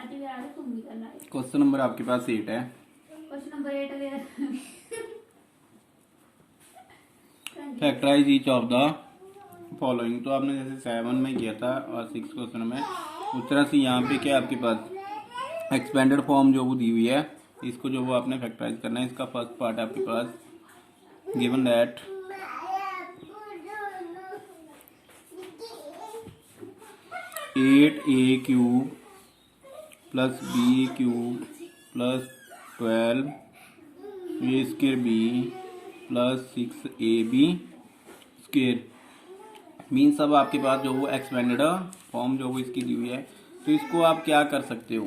Question number आपके पास 8 है। Question number 8 ले factorise each of the following. तो आपने जैसे 7 में किया था और 6 क्वेश्चन में, उस तरह से यहाँ पे क्या आपके पास एक्सपेंडेड फॉर्म जो वो दी हुई है, इसको जो वो आपने फैक्टराइज करना है। इसका फर्स्ट पार्ट है आपके पास given that 8a cube plus b cube plus 12a square b plus 6ab square means अब आपके पास जो वो एक्सपेंडेड फॉर्म जो वो इसकी दी हुई है। तो इसको आप क्या कर सकते हो,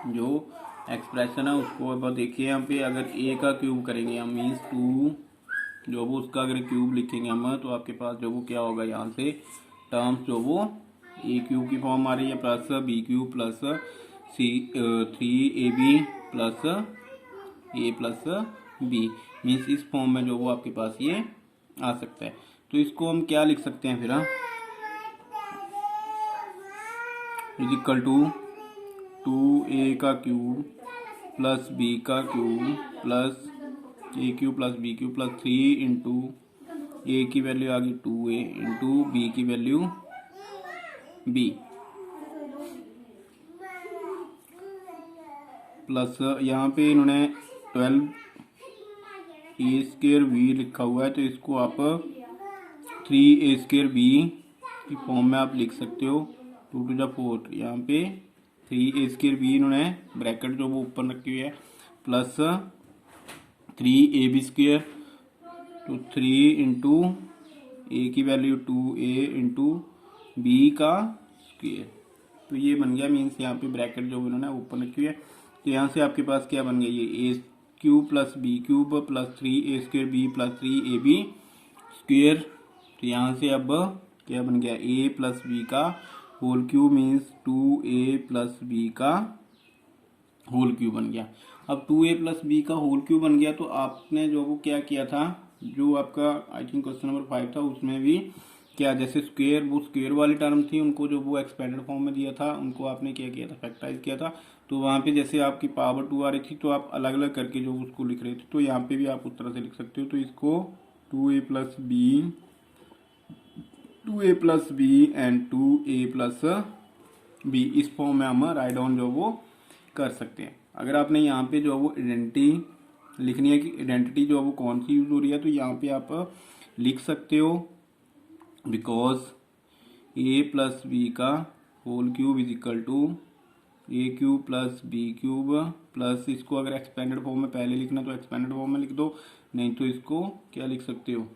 जो एक्सप्रेशन है उसको अब देखिए यहाँ पे, अगर a का क्यूब करेंगे हम मीन्स 2 जो वो उसका अगर क्यूब लिखेंगे हम, तो आपके पास जो वो क्या होगा, यहाँ से टर्म्स जो वो a क्यूब की फॉर्म आ रही है plus b cube plus 3ab plus a plus b means इस फॉर्म में जो वो आपके पास ये आ सकता है। तो इसको हम क्या लिख सकते हैं फिर, इज इक्वल टू 2a का क्यूब प्लस b का cube plus a cube plus b cube plus 3 into a की वैल्यू आ गई 2a इंटू b की वैल्यू b प्लस यहाँ पे इन्होंने 12 ए स्क्वायर बी लिखा हुआ है, तो इसको आप 3a स्क्वायर बी की फॉर्म में आप लिख सकते हो 2 टू द 4। यहाँ पे 3a स्क्वायर बी इन्होंने ब्रैकेट जो वो ऊपर रखी हुई है प्लस 3ab स्क्वायर, तो 3 इंटू ए की वैल्यू 2a इंटू बी का स्क्वायर। तो ये बन गया, मीन्स यहाँ पे ब्रैकेट जो इन्होंने ऊपर रखी हुई है। तो यहाँ से आपके पास क्या बन गया, ये a cube plus b cube plus 3a square b plus 3ab square. तो यहाँ से अब क्या बन गया, a प्लस b का whole cube means 2a plus b का होल क्यूब बन गया। अब 2a प्लस b का होल क्यूब बन गया, तो आपने जो वो क्या किया था, जो आपका आई थिंक क्वेश्चन नंबर 5 था, उसमें भी क्या जैसे स्क्वायर, वो स्क्वायर वाली टर्म थी, उनको जो वो एक्सपेंडेड फॉर्म में दिया था उनको आपने क्या किया था, फैक्टराइज किया था। तो वहाँ पे जैसे आपकी पावर 2 आ रही थी, तो आप अलग अलग करके जो उसको लिख रहे थे, तो यहाँ पे भी आप उस तरह से लिख सकते हो। तो इसको 2a plus b and 2a plus b इस फॉर्म में हम राइट डाउन जो वो कर सकते हैं। अगर आपने यहाँ पे जो वो आइडेंटिटी लिखनी है कि आइडेंटिटी जो वो कौन सी यूज हो रही है, तो यहाँ पे आप लिख सकते हो बिकॉज a प्लस बी का whole cube is equal to a cube plus b cube plus, इसको अगर एक्सपेंडेड फॉर्म में पहले लिखना तो एक्सपेंडेड फॉर्म में लिख दो, नहीं तो इसको क्या लिख सकते हो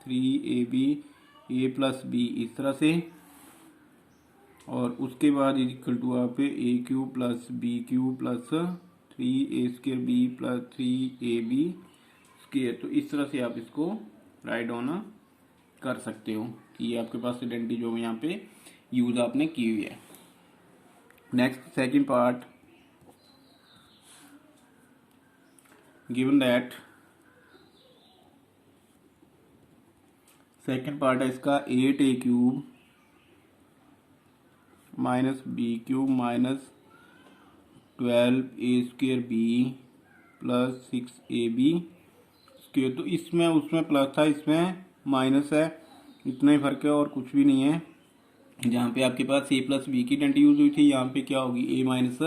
3ab a प्लस b इस तरह से, और उसके बाद इज इक्वल टू आप a cube plus b cube plus 3a square b plus 3ab square. तो इस तरह से आप इसको राइट डाउन कर सकते हो कि ये आपके पास आइडेंटिटी जो यहाँ पे यूज आपने की हुई है। Next second part given that, second part है इसका 8a cube minus b cube minus 12a square b plus 6ab square. तो इसमें उसमें प्लस था, इसमें माइनस है, इतना ही फर्क है और कुछ भी नहीं है। जहाँ पे आपके पास a प्लस बी की आइडेंटिटी यूज हुई थी, यहाँ पे क्या होगी a माइनस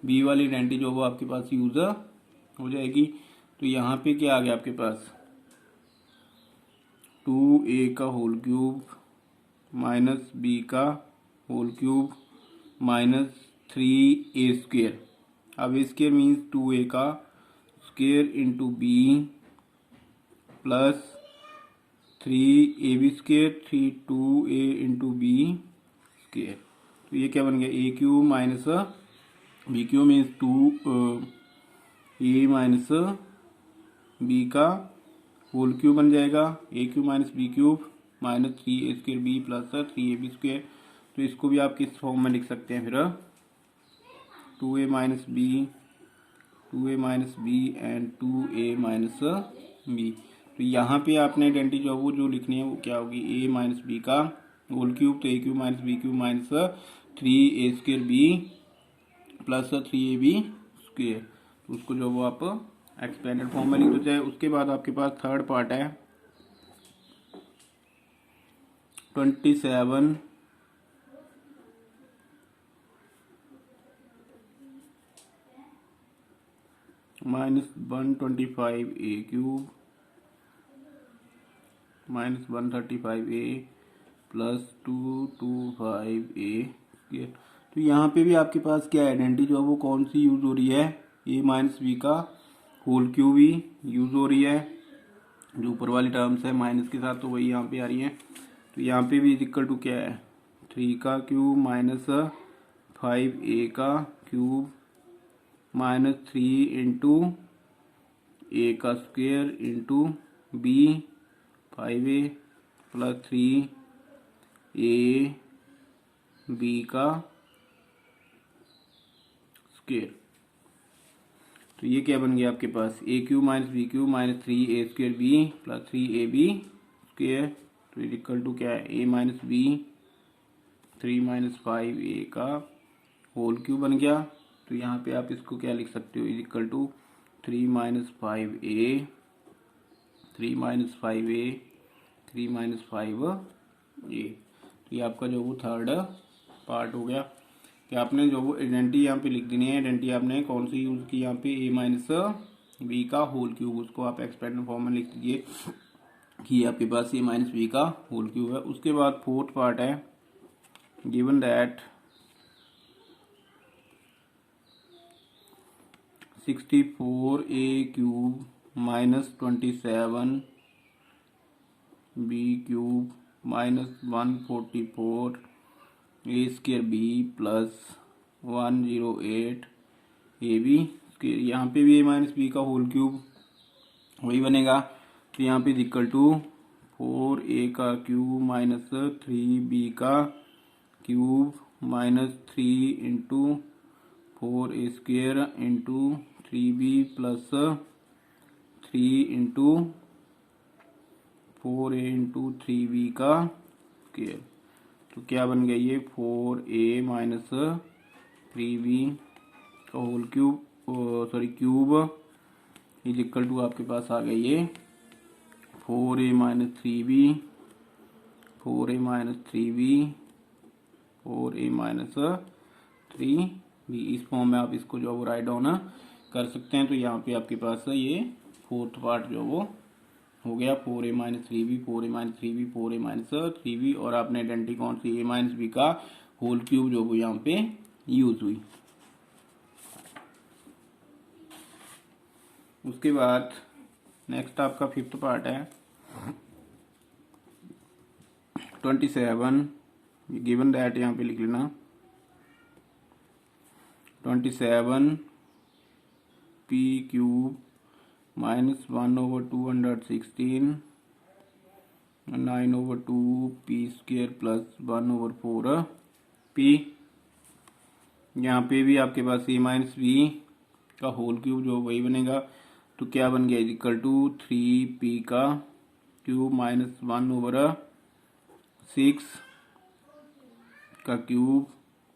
बी वाली आइडेंटिटी जो वो आपके पास यूज हो जाएगी। तो यहाँ पे क्या आ गया आपके पास 2a का होल क्यूब माइनस b का whole cube minus 3a square. अब ए स्क्वेयर मीन्स 2a का square into b plus 3ab square 2a into b square. तो ये क्या बन गया, a cube minus b cube means 2a minus b का whole cube बन जाएगा, a cube minus b cube minus 3a square b plus 3ab square. तो इसको भी आप किस फॉर्म में लिख सकते हैं फिर 2a minus b and 2a minus b। तो यहाँ पे आपने आइडेंटिटी जो लिखनी है वो क्या होगी, a माइनस b का होल क्यूब, तो a cube minus b cube minus 3a square b plus 3ab square, तो उसको जो वो आप एक्सपेंडेड फॉर्म में लिख देते हैं। उसके बाद आपके पास थर्ड पार्ट है 27 minus 125a cube minus 135a plus 225a square. तो यहाँ पे भी आपके पास क्या आइडेंटिटी जो है वो कौन सी यूज़ हो रही है, a माइनस बी का होल क्यूब ही यूज़ हो रही है। जो ऊपर वाली टर्म्स है माइनस के साथ तो वही यहाँ पे आ रही है। तो यहाँ पे भी इक्वल टू क्या है 3 का क्यूब माइनस 5a का क्यूब माइनस 3 इंटू ए का square into B 5a plus 3a B का स्क्वायर। तो ये क्या बन गया आपके पास A cube minus B cube minus 3a square B plus 3ab square. तो ये इक्वल टू क्या है a minus B 3 minus 5a का होल क्यूब बन गया। तो यहाँ पे आप इसको क्या लिख सकते हो equal to 3 minus 5a 3 minus 5a 3 minus 5a। तो ये आपका जो वो थर्ड पार्ट हो गया कि आपने जो वो आइडेंटिटी यहाँ पे लिख देनी है। आइडेंटिटी आपने कौन सी यूज़ की यहाँ पे a माइनस बी का होल क्यूब, उसको आप एक्सपेंडेड फॉर्म में लिख दीजिए कि आपके पास a माइनस बी का होल क्यूब है। उसके बाद फोर्थ पार्ट है given that 64a cube minus 27b cube minus 144 a square B plus 108 A B square. यहाँ पे भी a माइनस बी का होल क्यूब वही बनेगा। तो यहाँ पे इक्वल टू 4a का क्यूब माइनस 3b का cube minus 3 into 4a square into 3b plus 3 into 4a into 3b का स्क्वायर। तो क्या बन गया ये 4a माइनस 3b का whole cube cube is equal to आपके पास आ गया ये 4a minus 3b 4a minus 3b 4a minus 3b। इस फॉर्म में आप इसको जो वो राइट डाउन कर सकते हैं। तो यहाँ पे आपके पास ये फोर्थ पार्ट जो वो हो गया 4a minus 3b 4a minus 3b 4a minus 3b। और आपने आइडेंटिटी कौन सी a माइनस बी का होल क्यूब जो वो यहाँ पे यूज हुई। उसके बाद नेक्स्ट आपका फिफ्थ पार्ट है 27 गिवन दैट यहाँ पे लिख लेना 27 p cube minus 1/216 9/2 p square plus 1/4 p। यहाँ पे भी आपके पास a माइनस बी का होल क्यूब जो वही बनेगा। तो क्या बन गया इक्वल टू 3p का क्यूब माइनस 1/6 का cube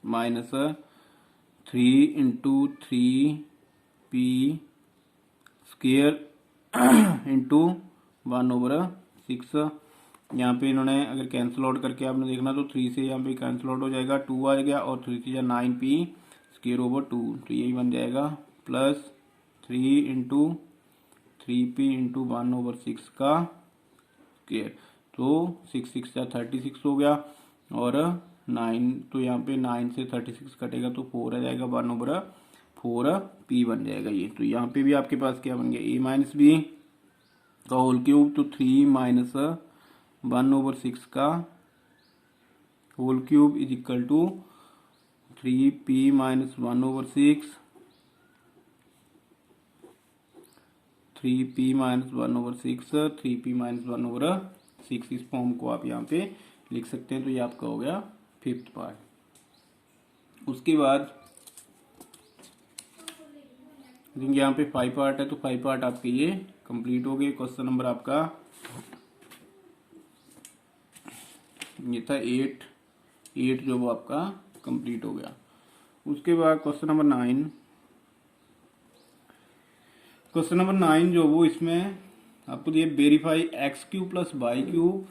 minus 3 into 3p square into 1/6। यहाँ पे इन्होंने अगर कैंसिल आउट करके आपने देखना तो 3 से यहाँ पे कैंसिल आउट हो जाएगा 2 आ गया और 3 से 9p स्क्वायर ओवर 2। तो यही बन जाएगा प्लस 3 इंटू 3p इंटू 1/6 का स्क्वायर। तो 6 या 36 हो गया और 9 तो यहाँ पे 9 से 36 कटेगा तो 4 आ जाएगा 1/4p बन जाएगा ये। तो यहाँ पे भी आपके पास क्या बन गया a माइनस बी का होल क्यूब तो 3 माइनस 1/6 का whole cube is equal to 3p minus 1/6 3p minus 1/6 3p minus 1/6। इस फॉर्म को आप यहाँ पे लिख सकते हैं। तो ये आपका हो गया फिफ्थ पार्ट। उसके बाद यहाँ पे 5 पार्ट है तो 5 पार्ट आपके ये कंप्लीट हो गए। क्वेश्चन नंबर आपका ये था 8 जो वो आपका कंप्लीट हो गया। उसके बाद क्वेश्चन नंबर 9। क्वेश्चन नंबर 9 जो वो इसमें आपको दिए verify X cube plus Y cube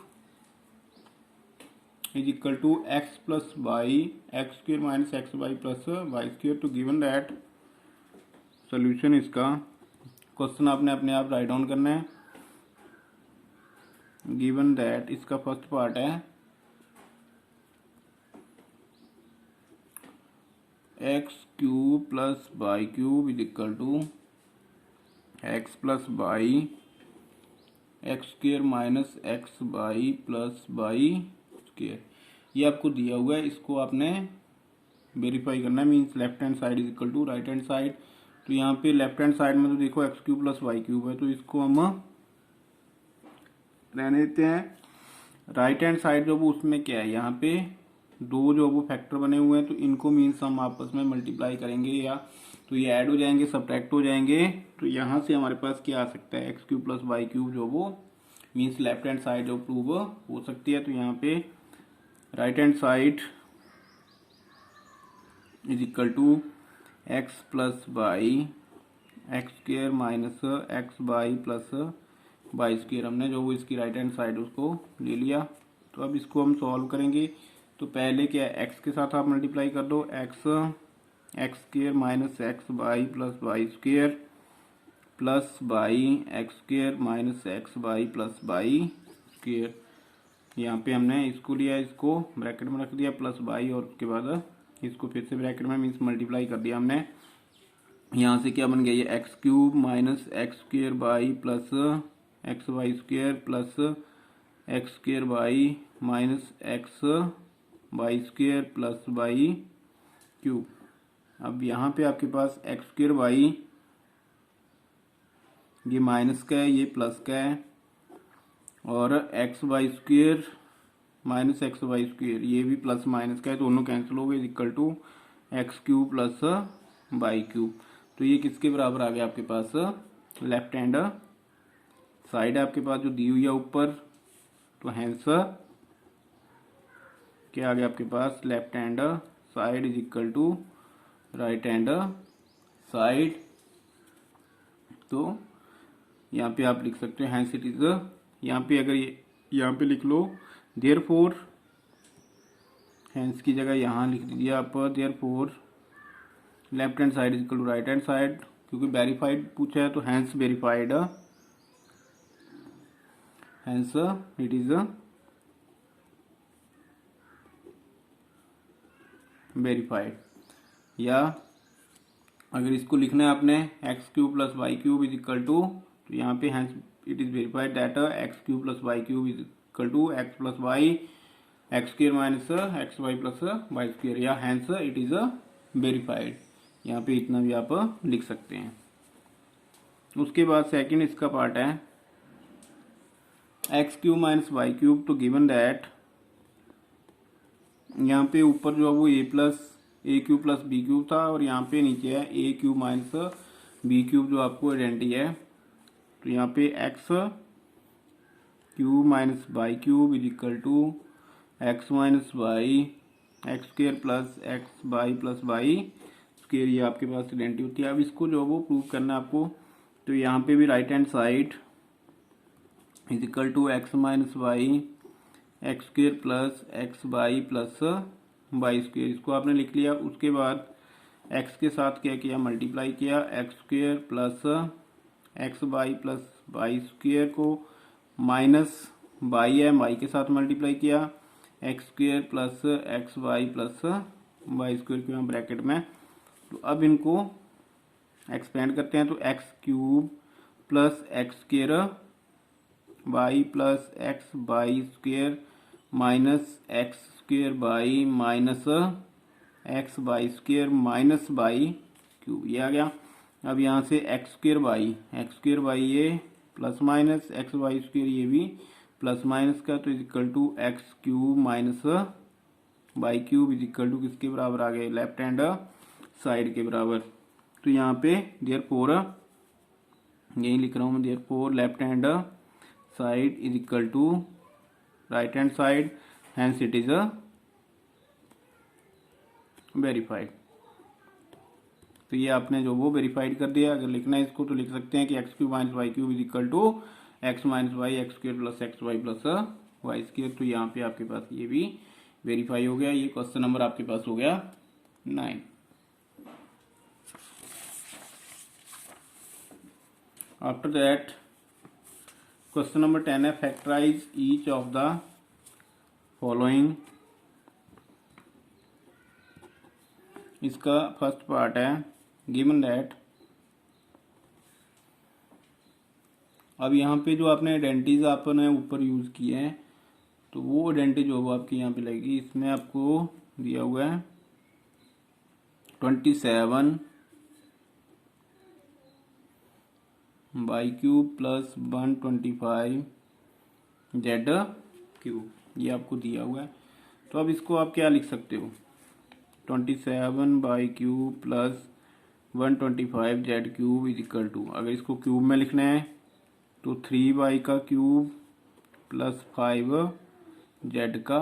is equal to X plus Y x square minus x Y plus Y square to given that. Solution इसका क्वेश्चन आपने अपने आप राइट डाउन करना है। गिवन दैट इसका फर्स्ट पार्ट है X cube plus Y cube is equal to X plus Y x square minus x Y plus Y square. ये आपको दिया हुआ है, इसको आपने वेरीफाई करना है। Means left hand side is equal to right hand side. तो यहाँ पे लेफ्ट हैंड साइड में तो देखो X cube plus Y cube है, तो इसको हम रहने देते हैं। राइट हैंड साइड जो वो उसमें क्या है, यहाँ पे दो जो वो फैक्टर बने हुए हैं, तो इनको मीन्स हम आपस में मल्टीप्लाई करेंगे या तो ये ऐड हो जाएंगे, सब्ट्रैक्ट हो जाएंगे। तो यहाँ से हमारे पास क्या आ सकता है, X cube plus Y cube जो वो मीन्स लेफ्ट हैंड साइड जो प्रूव हो सकती है। तो यहाँ पे right hand side is equal to X plus Y x square minus x Y plus Y square. हमने जो वो इसकी राइट हैंड साइड उसको ले लिया। तो अब इसको हम सॉल्व करेंगे। तो पहले क्या है, एक्स के साथ आप मल्टीप्लाई कर दो, X X square minus x Y plus Y square plus Y x square minus x Y plus Y square. यहाँ पे हमने इसको लिया, इसको ब्रैकेट में रख दिया प्लस वाई, और उसके बाद इसको फिर से ब्रैकेट में मीन्स मल्टीप्लाई कर दिया हमने। यहाँ से क्या बन गया, ये X cube minus x square Y plus x Y square plus x square Y minus x Y square plus Y cube. अब यहाँ पे आपके पास एक्स स्क्र वाई ये माइनस का है, ये प्लस का है, और X Y square minus x Y square ये भी प्लस माइनस का है, दोनों कैंसिल हो गए, equal to x cube plus Y cube. तो ये किसके बराबर आ गया आपके पास, लेफ्ट हैंड साइड आपके पास जो दी हुई है ऊपर। तो हैंस क्या आ गया आपके पास, left hand side is equal to right hand side. तो यहाँ पे आप लिख सकते हो हैंस इट इज, यहाँ पे अगर यहाँ पे लिख लो देयरफॉर, हैंस की जगह यहाँ लिख दीजिए आप therefore left hand side is equal to right hand side, क्योंकि वेरीफाइड पूछा है तो hence verified, hence it is verified. या अगर इसको लिखना है आपने X cube plus Y cube is equal to, तो यहाँ पे hence it is verified that X cube plus Y cube is equal to X plus Y x square minus x Y plus Y square, या hence it is verified. यहाँ पे इतना भी आप लिख सकते हैं। उसके बाद सेकंड इसका पार्ट है X cube minus Y cube to given that. यहाँ पे ऊपर जो है वो A cube plus B cube था, और यहाँ पे नीचे है A cube minus B cube जो आपको आइडेंटिटी है। तो यहाँ पे X cube minus Y cube is equal to x minus Y x square plus x Y plus Y square, ये आपके पास आइडेंटिटी होती है। अब इसको जो वो प्रूव करना है आपको। तो यहाँ पे भी right hand side is equal to x minus Y x square plus x Y plus Y square, इसको आपने लिख लिया। उसके बाद एक्स के साथ क्या किया, मल्टीप्लाई किया, x square plus x Y plus Y square को माइनस वाई है, वाई के साथ मल्टीप्लाई किया, x square plus x Y plus Y square के यहाँ ब्रैकेट में। तो अब इनको एक्सपेंड करते हैं। तो x cube plus x square Y plus x Y square minus x square Y minus x Y square minus Y cube, ये आ गया। अब यहाँ से एक्स स्क्र वाई ये plus minus x Y square ये भी प्लस माइनस का, तो is equal to x cube minus Y cube is equal to किसके बराबर आ गए, लेफ्ट हैंड साइड के बराबर। तो यहाँ पे देयरफॉर यही लिख रहा हूँ मैं, therefore left hand side is equal to right hand side, hence it is verified. तो ये आपने जो वो वेरीफाइड कर दिया। अगर लिखना है इसको तो लिख सकते हैं कि x cube minus Y cube is equal to x minus Y x square plus x Y plus y square. तो यहाँ पे आपके पास ये भी वेरीफाई हो गया। ये क्वेश्चन नंबर आपके पास हो गया 9। आफ्टर दैट क्वेश्चन नंबर 10 है factorize each of the following. इसका फर्स्ट पार्ट है गिवन दैट। अब यहाँ पे जो आपने आइडेंटिटीज आपने ऊपर यूज किए हैं तो वो आइडेंटिटी जो आपकी यहाँ पे लगेगी, इसमें आपको दिया हुआ है 27 बाई क्यूब प्लस 125 जेड क्यूब, ये आपको दिया हुआ है। तो अब इसको आप क्या लिख सकते हो, 27 बाई क्यूब प्लस 125 z cube is equal to, अगर इसको क्यूब में लिखना है तो 3 बाई का क्यूब प्लस 5 जेड का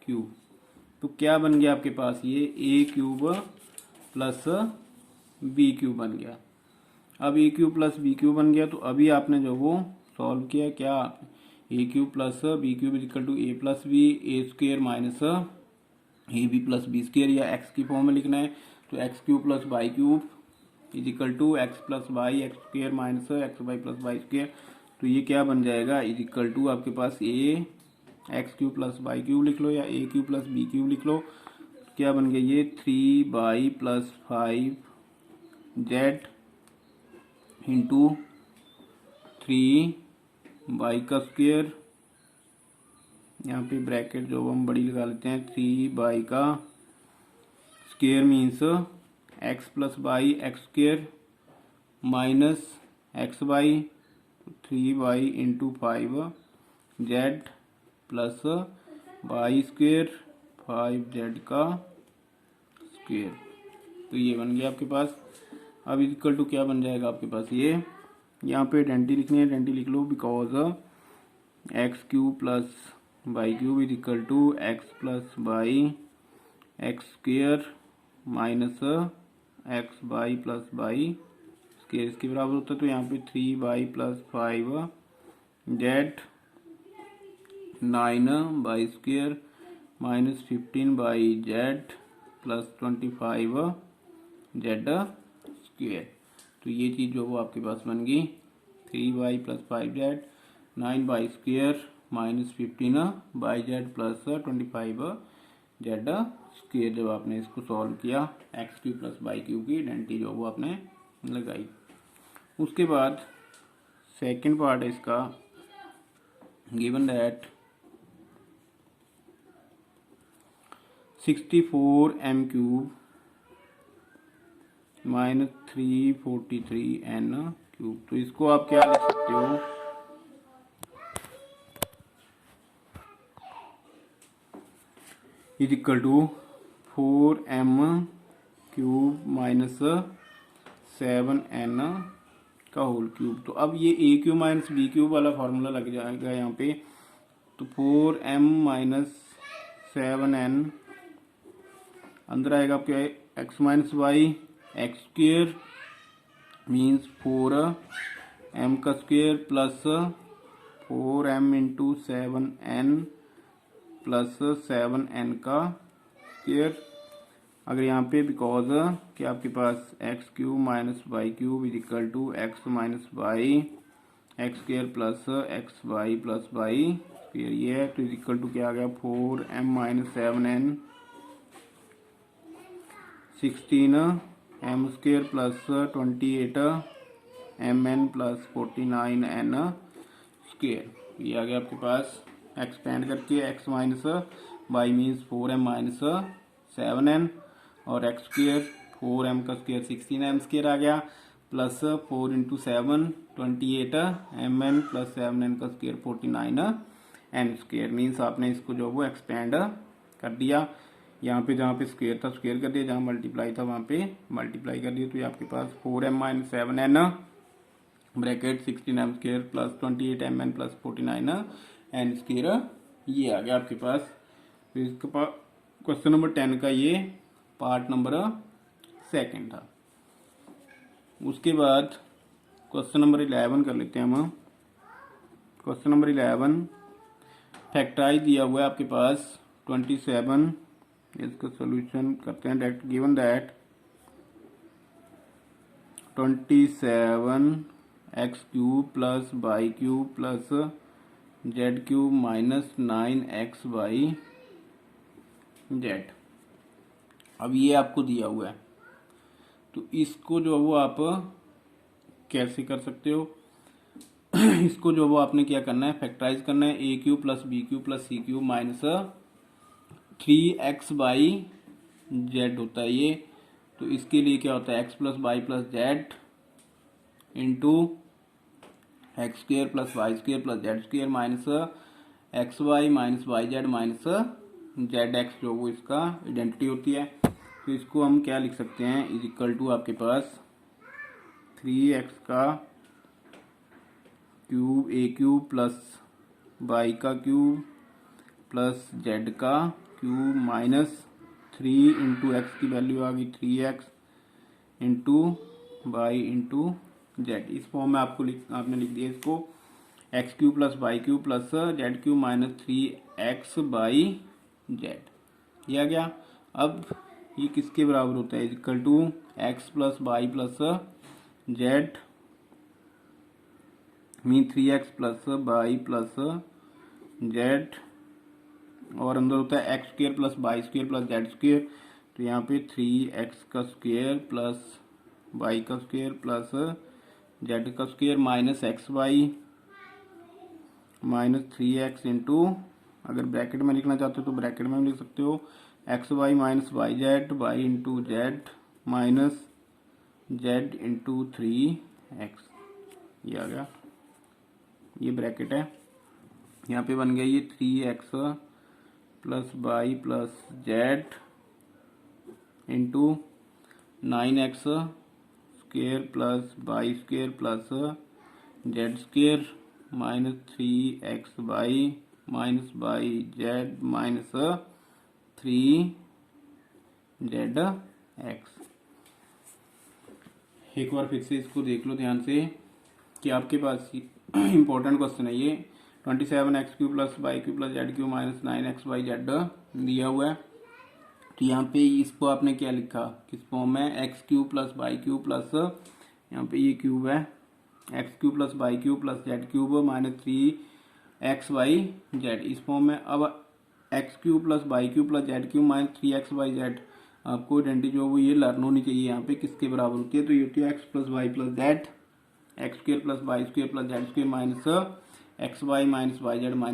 क्यूब। तो क्या बन गया आपके पास, ये a cube plus B cube बन गया। अब ए क्यूब प्लस बी क्यूब बन गया तो अभी आपने जो वो सॉल्व किया, क्या A cube plus B cube is equal to A plus B A square minus A B plus B square, या एक्स की फॉर्म में लिखना है तो x cube plus Y cube is equal to X plus Y x square minus x Y plus Y square. तो ये क्या बन जाएगा, इज इक्वल टू आपके पास A X cube plus Y cube लिख लो या ए क्यूब प्लस बी क्यूब लिख लो। क्या बन गया ये 3 by plus 5 Z into 3 y का स्क्वेयर, यहाँ पे ब्रैकेट जो हम बड़ी लगा लेते हैं, 3 बाई का square means x plus Y x square minus x y 3 y into 5 z plus Y square 5 z का स्क्वेयर। तो ये बन गया आपके पास। अब इक्वल टू क्या बन जाएगा आपके पास, ये यहाँ पे आइडेंटिटी लिखनी है, आइडेंटिटी लिख लो, because X cube plus Y cube is equal to X plus Y x square minus x Y plus Y square इसके बराबर होता है। तो यहाँ पे 3 Y plus 5 Z 9 by square minus 15 by Z plus 25 Z square. तो ये चीज़ जो वो आपके पास बन गई 3 Y plus 5 Z 9 by square minus 15 by Z plus 25 Z square. जब आपने इसको सॉल्व किया x cube plus Y cube की आइडेंटिटी जो वो आपने लगाई। उसके बाद सेकंड पार्ट है इसका given that 64 m cube minus 343 n cube. तो इसको आप क्या लिख सकते हो, is equal to 4m cube minus 7n का होल क्यूब। तो अब ये a cube minus B cube वाला फॉर्मूला लग जाएगा यहाँ पे। तो 4m माइनस 7n अंदर आएगा आपके x minus Y x square means 4m का square plus 4m into 7n plus 7n का स्क्वेयर। अगर यहाँ पे बिकॉज क्या आपके पास X cube minus Y cube is equal to x minus Y x square plus x Y plus Y square ये है। तो इज इक्वल टू क्या आ गया 4m minus 7n 16m square plus 28mn plus 49n square. ये आ गया आपके पास एक्सपेंड करके x minus y means 4m minus 7n और एक्स स्क्वेयर 4m का स्क्वेयर 16m स्क्वेयर आ गया plus 4 into 7 28mn plus 7n का स्क्वेयर 49n स्क्वेयर। मीन्स आपने इसको जो वो एक्सपेंड कर दिया, यहाँ पे जहाँ पे स्क्वेयर था स्क्वेयर कर दिया, जहाँ मल्टीप्लाई था वहाँ पे मल्टीप्लाई कर दिया। तो ये आपके पास 4m minus 7n bracket 16m square plus 28mn plus 49n square ये आ गया आपके पास। तो इसके पास क्वेश्चन नंबर 10 का ये पार्ट नंबर सेकंड था। उसके बाद क्वेश्चन नंबर 11 कर लेते हैं हम। क्वेश्चन नंबर 11 फैक्टराइज दिया हुआ है आपके पास 27। इसका सोल्यूशन करते हैं। That given that 27x³ plus y³ plus z³ minus 9x/z। अब ये आपको दिया हुआ है, तो इसको जो वो आप कैसे कर सकते हो इसको जो वो आपने क्या करना है, फैक्टराइज करना है। a³ plus b³ plus c³ minus 3x/z होता है ये। तो इसके लिए क्या होता है, x plus y plus z into x square plus Y square plus z square minus x y minus y z minus z x, जो वो इसका आइडेंटिटी होती है। तो इसको हम क्या लिख सकते हैं, इज इक्वल टू आपके पास 3x का क्यूब a³ प्लस वाई का क्यूब प्लस जेड का क्यूब माइनस 3 इंटू एक्स की वैल्यू आ गई 3x into y into z. इस फॉर्म में आपने लिख दिया इसको x³ plus y³ plus z³ minus 3x/z। ये आ गया। अब ये किसके बराबर होता है, equal to x plus y plus z mean 3x plus y plus z, और अंदर होता है x square plus Y square plus z square. तो यहाँ पे 3x का स्क्र प्लस वाई का स्क्र प्लस जेड का square minus x y minus 3x into, अगर ब्रैकेट में लिखना चाहते हो तो ब्रैकेट में भी लिख सकते हो, x y minus y z y into z minus z into 3x। ये आ गया, ये ब्रैकेट है। यहाँ पे बन गया ये 3x plus y plus z into 9x square plus Y square plus z square minus 3xy minus y z minus 3zx। एक बार फिर से इसको देख लो ध्यान से कि आपके पास इंपॉर्टेंट क्वेश्चन है ये। 27x³ plus y³ plus z³ minus 9x/z दिया हुआ है। तो यहाँ पे इसको आपने क्या लिखा, किस फॉर्म में, x³ प्लस y³ प्लस, यहाँ पे ये क्यूब है, x³ plus y³ plus z³ minus 3x/z इस फॉर्म में। अब x³ plus y³ plus z³ minus 3x/z आपको आइडेंटिटी जो वो ये लर्न होनी चाहिए यहाँ पे किसके बराबर होती है। तो ये होती है x plus y plus z, x square plus Y square plus z square minus x y minus y z minus